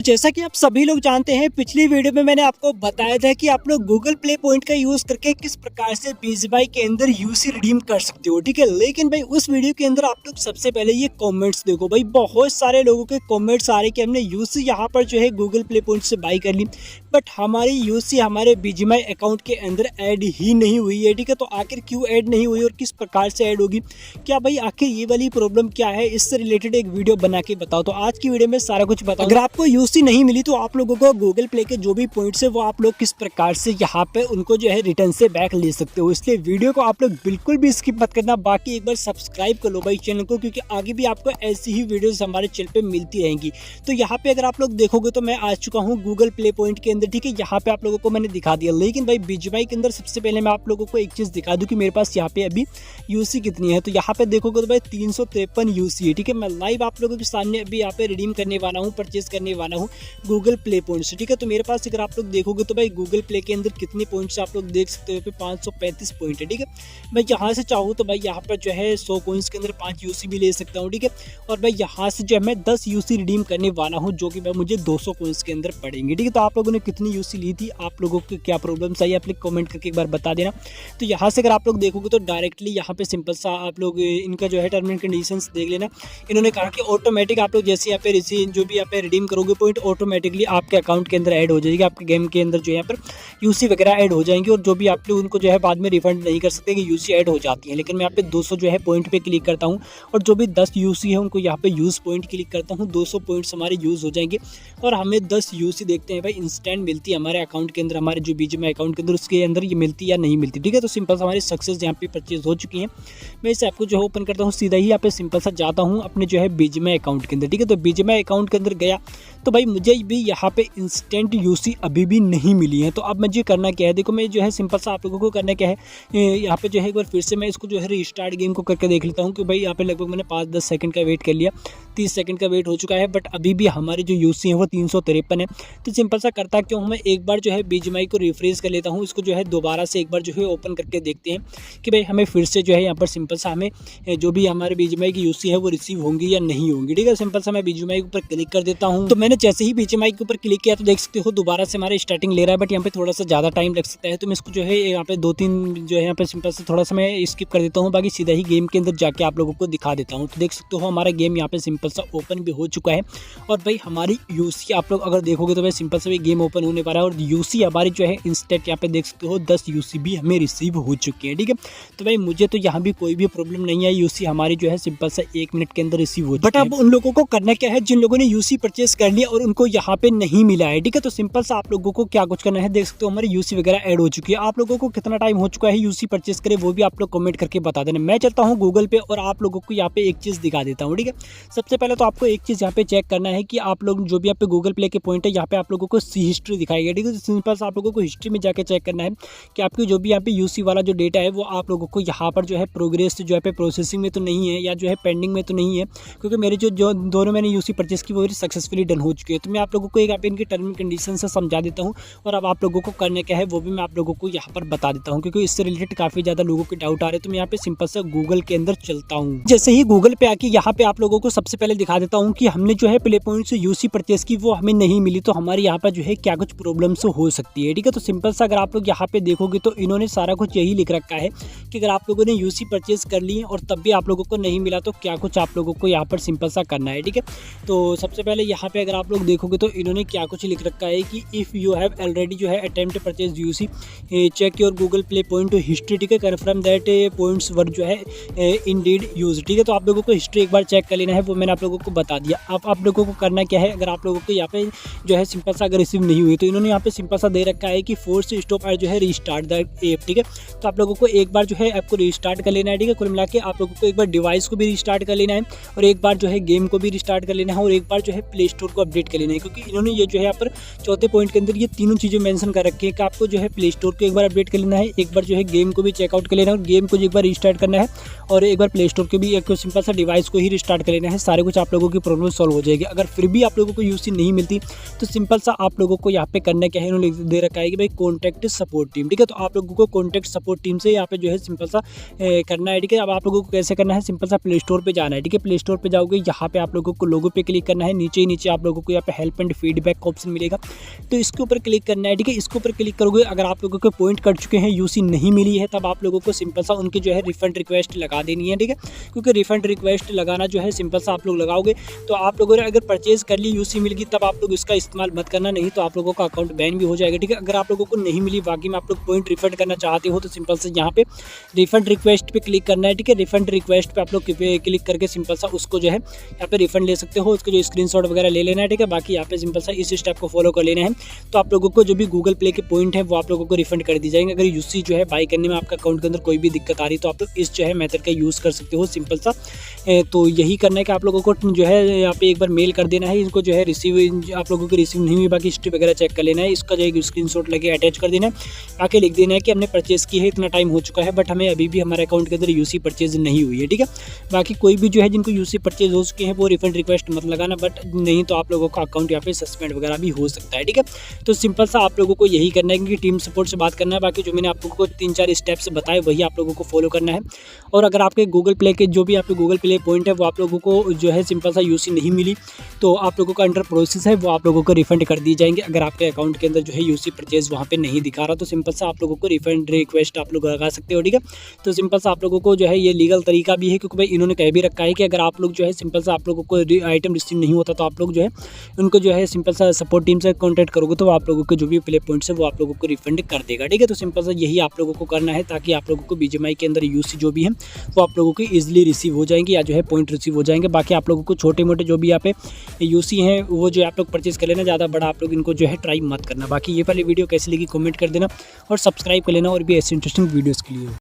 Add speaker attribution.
Speaker 1: जैसा कि आप सभी लोग जानते हैं, पिछली वीडियो में मैंने आपको बताया था कि आप लोग गूगल प्ले पॉइंट का यूज करके किस प्रकार से बीजीएमआई के अंदर यूसी रिडीम कर सकते हो। ठीक है, लेकिन भाई उस वीडियो के अंदर आप लोग सबसे पहले ये कमेंट्स देखो। भाई बहुत सारे लोगों के कमेंट्स आ रहे कि हमने यूसी यहाँ पर जो है गूगल प्ले पॉइंट से बाई कर ली, बट हमारी यूसी हमारे बीजीएमआई अकाउंट के अंदर ऐड ही नहीं हुई है। ठीक है, तो आखिर क्यों ऐड नहीं हुई और किस प्रकार से ऐड होगी, क्या भाई आखिर ये वाली प्रॉब्लम क्या है, इससे रिलेटेड एक वीडियो बना के बताओ। तो आज की वीडियो में सारा कुछ बताओ। अगर आपको यूसी नहीं मिली तो आप लोगों को गूगल प्ले के जो भी पॉइंट्स है वो आप लोग किस प्रकार से यहाँ पे उनको जो है रिटर्न से बैक ले सकते हो। इसलिए वीडियो को आप लोग बिल्कुल भी स्किप मत करना। बाकी एक बार सब्सक्राइब कर लो भाई चैनल को, क्योंकि आगे भी आपको ऐसी ही वीडियोस हमारे चैनल पे मिलती रहेंगी। तो यहाँ पे अगर आप लोग देखोगे तो मैं आ चुका हूँ गूगल प्ले पॉइंट के अंदर। ठीक है, यहाँ पे आप लोगों को मैंने दिखा दिया, लेकिन भाई बीजीएमआई के अंदर सबसे पहले मैं आप लोगों को एक चीज़ दिखा दूँ कि मेरे पास यहाँ पे अभी यूसी कितनी है। तो यहाँ पे देखोगे तो भाई 353 यूसी है। ठीक है, मैं लाइव आप लोगों के सामने अभी यहाँ पे रिडीम करने वाला हूँ, परचेज करने वाला हूँ गूगल प्ले पॉइंट से। ठीक है, तो मेरे पास अगर आप लोग देखोगे तो भाई गूगल प्ले के अंदर कितने पॉइंट्स आप लोग देख सकते हो, 535 पॉइंट है। ठीक है, मैं यहाँ से चाहूँ तो भाई यहाँ पर जो है 100 कॉइन्स के अंदर 5 यूसी भी ले सकता हूँ। ठीक है, और भाई यहाँ से जो है मैं 10 यूसी रिडीम करने वाला हूँ, जो कि मुझे 200 कॉइन्स के अंदर पड़ेंगे। ठीक है, तो आप लोगों ने कितनी यूसी ली थी, आप लोगों को क्या प्रॉब्लम्स आई, आप लोग कमेंट करके एक बार बता देना। तो यहाँ से अगर आप लोग देखोगे तो डायरेक्टली यहाँ पे सिंपल सा आप लोग इनका जो है टर्म एंड कंडीशंस देख लेना। इन्होंने कहा कि ऑटोमेटिक आप लोग जैसे यहाँ पे रिसीव जो भी यहाँ पे रिडीम करोगे पॉइंट ऑटोमेटिकली आपके अकाउंट के अंदर ऐड हो जाएगी, आपके गेम के अंदर जो है यहाँ पर यूसी वगैरह ऐड हो जाएंगे। और जो भी आप लोग उनको जो है बाद में रिफंड नहीं कर सकते कि यूसी ऐड हो जाती है। लेकिन मैं यहाँ पे 200 जो है पॉइंट पे क्लिक करता हूँ और जो भी 10 यूसी है उनको यहाँ पे यूज़ पॉइंट क्लिक करता हूँ, 200 पॉइंट्स हमारे यूज़ हो जाएंगे और हमें 10 यूसी देखते हैं भाई इंस्टेंट मिलती है हमारे अकाउंट के अंदर, हमारे जो बीजीएमआई अकाउंट के अंदर उसके अंदर ये मिलती है या नहीं मिलती। ठीक है, तो सिंपल से हमारी सक्सेस यहाँ पे परचेज हो चुकी है। मैं इस ऐप को जो है ओपन करता हूँ, सीधा ही यहाँ पे सिंपल सा जाता हूँ अपने जो है बीजीएमआई अकाउंट के अंदर। ठीक है, तो बीजीएमआई अकाउंट के अंदर गया तो भाई मुझे भी यहाँ पे इंस्टेंट यूसी अभी भी नहीं मिली है। तो अब मुझे करना क्या है, देखो मैं जो है सिंपल सा आप लोगों को करना क्या है, यहाँ पे जो है एक बार फिर से मैं इसको जो है रीस्टार्ट गेम को करके देख लेता हूँ कि भाई यहाँ पे लगभग मैंने 5-10 सेकंड का वेट कर लिया, 30 सेकंड का वेट हो चुका है, बट अभी भी हमारी जो यूसी है वो 353 है। तो सिंपल सा करता क्यों, मैं एक बार जो है बीजीएमआई को रिफ्रेश कर लेता हूँ, इसको जो है दोबारा से एक बार जो है ओपन करके देखते हैं कि भाई हमें फिर से जो है यहाँ पर सिंपल सा हमें जो भी हमारे बीजीएमआई की यूसी है वो रिसीव होंगी या नहीं होंगी। ठीक है, सिंपल सा मैं बीजीएमआई के ऊपर क्लिक कर देता हूँ। तो मैंने जैसे ही बीजीएमआई के ऊपर क्लिक किया तो देख सकते हो दोबारा से हमारे स्टार्टिंग ले रहा है, बट यहाँ पे थोड़ा सा ज़्यादा टाइम लग सकता है। तो मैं इसको जो है यहाँ पे 2-3 जो है यहाँ पे सिंपल से थोड़ा सा मैं स्किप कर देता हूँ, बाकी सीधा ही गेम के अंदर जाके आप लोगों को दिखा देता हूँ। तो देख सकते हो हमारा गेम यहाँ पे सिंपल सा ओपन भी हो चुका है और भाई हमारी यूसी आप लोग अगर देखोगे तो भाई सिंपल से गेम ओपन होने वाला है और यूसी हमारी जो है इंस्टेंट यहाँ पे देख सकते हो 10 यूसी भी हमें रिसीव हो चुकी है। ठीक है, तो भाई मुझे तो यहाँ भी कोई भी प्रॉब्लम नहीं है, यूसी हमारी जो है सिंपल सा 1 मिनट के अंदर रिसीव हो। बट अब उन लोगों को करना क्या है जिन लोगों ने यूसी परचेस कर लिया और उनको यहाँ पे नहीं मिला है। ठीक है, तो सिंपल सा आप लोगों को क्या कुछ करना है, देख सकते हो हमारी यूसी वगैरह ऐड हो चुकी है। आप लोगों को कितना टाइम हो चुका है यूसी परचेस करे वो भी आप लोग कमेंट करके बता देना। मैं चलता हूँ गूगल पे और आप लोगों को यहाँ पे एक चीज़ दिखा देता हूँ। ठीक है, सबसे पहले तो आपको एक चीज़ यहाँ पे चेक करना है कि आप लोग जो भी यहाँ पे गूगल प्ले के पॉइंट है यहाँ पे आप लोगों को सी हिस्ट्री दिखाई गई। ठीक है, तो सिंपल से आप लोगों को हिस्ट्री में जाके चेक करना है कि आपकी जो भी यहाँ पे यूसी वाला जो डेटा है वो आप लोगों को यहाँ पर जो है प्रोग्रेस जो है पे प्रोसेसिंग में तो नहीं है या जो है पेंडिंग में तो नहीं है, क्योंकि मेरे जो दोनों मैंने यूसी परचेस की वो सक्सेसफुली डन हो चुकी है। तो मैं आप लोगों को एक यहाँ पे इनके टर्म एंड कंडीशन से समझा देता हूँ और अब आप लोगों को करने क्या है वो भी मैं आप लोगों को यहाँ पर बता देता हूँ, क्योंकि इससे रिलेटेड काफ़ी ज़्यादा लोगों के डाउट आ रहे हैं। तो मैं यहाँ पे सिंपल से गूगल के अंदर चलता हूँ। जैसे ही गूगल पे आके यहाँ पे आप लोगों को सबसे पहले दिखा देता हूँ कि हमने जो है प्ले पॉइंट से यूसी परचेस की वो हमें नहीं मिली, तो हमारे यहाँ पर जो है क्या कुछ प्रॉब्लम्स हो सकती है। ठीक है, तो सिंपल सा अगर आप लोग यहाँ पे देखोगे तो इन्होंने सारा कुछ यही लिख रखा है कि अगर आप लोगों ने यूसी परचेस कर ली और तब भी आप लोगों को नहीं मिला तो क्या कुछ आप लोगों को यहाँ पर सिंपल सा करना है। ठीक है, तो सबसे पहले यहाँ पे अगर आप लोग देखोगे तो इन्होंने क्या कुछ लिख रखा है कि इफ़ यू हैव ऑलरेडी जो है attempt purchase you see check your Google play point history. ठीक है, कन्फर्म दैट पॉइंट्स वर जो है इंडीड यूज। ठीक है, तो आप लोगों को हिस्ट्री एक बार चेक कर लेना है, वो मैंने आप लोगों को बता दिया। अब आप लोगों को करना क्या है, अगर आप लोगों को यहाँ पे जो है सिंपल सा अगर रिसीव नहीं हुई तो इन्होंने यहाँ पे सिंपल सा दे रखा है कि फोर्स स्टॉप जो है रीस्टार्ट द ऐप। ठीक है, तो आप लोगों को एक बार जो है ऐप को रीस्टार्ट कर लेना है। ठीक है, कुल मिला के आप लोगों को एक बार डिवाइस को भी रीस्टार्ट कर लेना है और एक बार जो है गेम को भी रीस्टार्ट कर लेना है और एक बार जो है प्ले स्टोर को अपडेट कर लेना है, क्योंकि इन्होंने ये जो है यहाँ पर चौथे पॉइंट के अंदर ये तीनों चीज़ें मेंशन कर रखी है कि आपको जो है प्ले स्टोर को एक बार अपडेट कर लेना है, एक बार जो है गेम को भी चेकआउट कर लेना है और गेम को एक बार रीस्टार्ट करना है और एक बार प्ले स्टोर को भी एक सिंपल सा डिवाइस को ही रिस्टार्ट कर लेना है। सारे कुछ आप लोगों की प्रॉब्लम सॉल्व हो जाएगी। अगर फिर भी आप लोगों को यूसी नहीं मिलती तो सिंपल सा आप लोगों को यहाँ पे करना क्या है, इन्होंने दे रखा है कि भाई कॉन्टैक्ट सपोर्ट टीम। ठीक है, तो आप लोगों को कॉन्टैक्ट सपोर्ट टीम से यहाँ पे जो है सिंपल सा करना है। ठीक है, अब आप लोगों को कैसे करना है, सिंपल सा प्ले स्टोर पे जाना है। ठीक है, प्ले स्टोर पे जाओगे, यहाँ पे आप लोगों को लोगो पे क्लिक करना है, नीचे ही नीचे आप लोगों लोगों को यहाँ पे हेल्प एंड फीडबैक का ऑप्शन मिलेगा, तो इसके ऊपर क्लिक करना है। ठीक है, इसके ऊपर क्लिक करोगे, अगर आप लोगों को पॉइंट कट चुके हैं, यूसी नहीं मिली है, तब आप लोगों को सिंपल सा उनकी जो है रिफंड रिक्वेस्ट लगा देनी है। ठीक है, क्योंकि रिफंड रिक्वेस्ट लगाना जो है सिंपल सा आप लोग लगाओगे तो आप लोगों ने अगर परचेज कर ली, यूसी मिल गई, तब आप लोग इसका इस्तेमाल मत करना, नहीं तो आप लोगों का अकाउंट बैन भी हो जाएगा। ठीक है, अगर आप लोगों को नहीं मिली, बाकी में आप लोग पॉइंट रिफंड करना चाहते हो तो सिंपल से यहाँ पे रिफंड रिक्वेस्ट पे क्लिक करना है। ठीक है, रिफंड रिक्वेस्ट पे आप लोग क्लिक करके सिंपल सा उसको जो है यहाँ पे रिफंड ले सकते हो, उसको जो स्क्रीनशॉट वगैरह ले लेना है। ठीक है, बाकी यहाँ पे सिंपल सा इस स्टेप को फॉलो कर लेना है, तो आप लोगों को जो भी गूगल प्ले के पॉइंट है वो आप लोगों को रिफंड कर दी जाएंगे। अगर यूसी जो है बाई करने में आपका अकाउंट के अंदर कोई भी दिक्कत आ रही है तो आप लोग इस जो है मेथड का यूज़ कर सकते हो, सिंपल सा। तो यही करना है कि आप लोगों को जो है यहाँ पे एक बार मेल कर देना है, इनको जो है रिसीव आप लोगों को रिसीव नहीं हुई, बाकी हिस्ट्री वगैरह चेक कर लेना है, इसका जो है स्क्रीनशॉट लेके अटैच कर देना है, आके लिख देना है कि हमने परचेज़ की है, इतना टाइम हो चुका है, बट हमें अभी भी हमारे अकाउंट के अंदर यूसी परचेज नहीं हुई है। ठीक है, बाकी कोई भी जो है जिनको यूसी परचेज हो चुके हैं वो रिफंड रिक्वेस्ट मत लगाना, बट नहीं तो आप लोगों का अकाउंट यहाँ पे सस्पेंड वगैरह भी हो सकता है। ठीक है, तो सिंपल सा आप लोगों को यही करना है कि टीम सपोर्ट से बात करना है, बाकी जो मैंने आप लोगों को 3-4 स्टेप्स बताए वही आप लोगों को फॉलो करना है। और अगर आपके गूगल प्ले के जो भी आपके गूगल प्ले पॉइंट है वो आप लोगों को जो है सिंपल सा यूसी नहीं मिली, तो आप लोगों का अंडर प्रोसेस है, वो आप लोगों को रिफंड कर दी जाएंगे। अगर आपके अकाउंट के अंदर जो है यूसी परचेज वहाँ पे नहीं दिखा रहा तो सिंपल सा आप लोगों को रिफंड रिक्वेस्ट आप लोग लगा सकते हो। ठीक है, तो सिंपल सा आप लोगों को जो है ये लीगल तरीका भी है, क्योंकि भाई इन्होंने कह भी रखा है कि अगर आप लोग जो है सिंपल सा आप लोगों को आइटम रिसीव नहीं होता तो आप लोग जो है उनको जो है सिंपल सा सपोर्ट टीम से कॉन्टैक्ट करोगे तो आप लोगों के जो भी प्ले पॉइंट्स है वो आप लोगों को रिफंड कर देगा। ठीक है, तो सिंपल सा यही आप लोगों को करना है, ताकि आप लोगों को बीजीएमआई के अंदर यूसी जो भी है वो आप लोगों को ईजिली रिसीव हो जाएंगे या जो है पॉइंट रिसीव हो जाएंगे। बाकी आप लोगों को छोटे मोटे जो भी यहाँ पे यूसी हैं वो जो आप लोग परचेज कर लेना, ज़्यादा बड़ा आप लोग इनको जो है ट्राई मत करना। बाकी ये वाली वीडियो कैसी लगी कमेंट कर देना और सब्सक्राइब कर लेना और भी ऐसे इंटरेस्टिंग वीडियोज़ के लिए।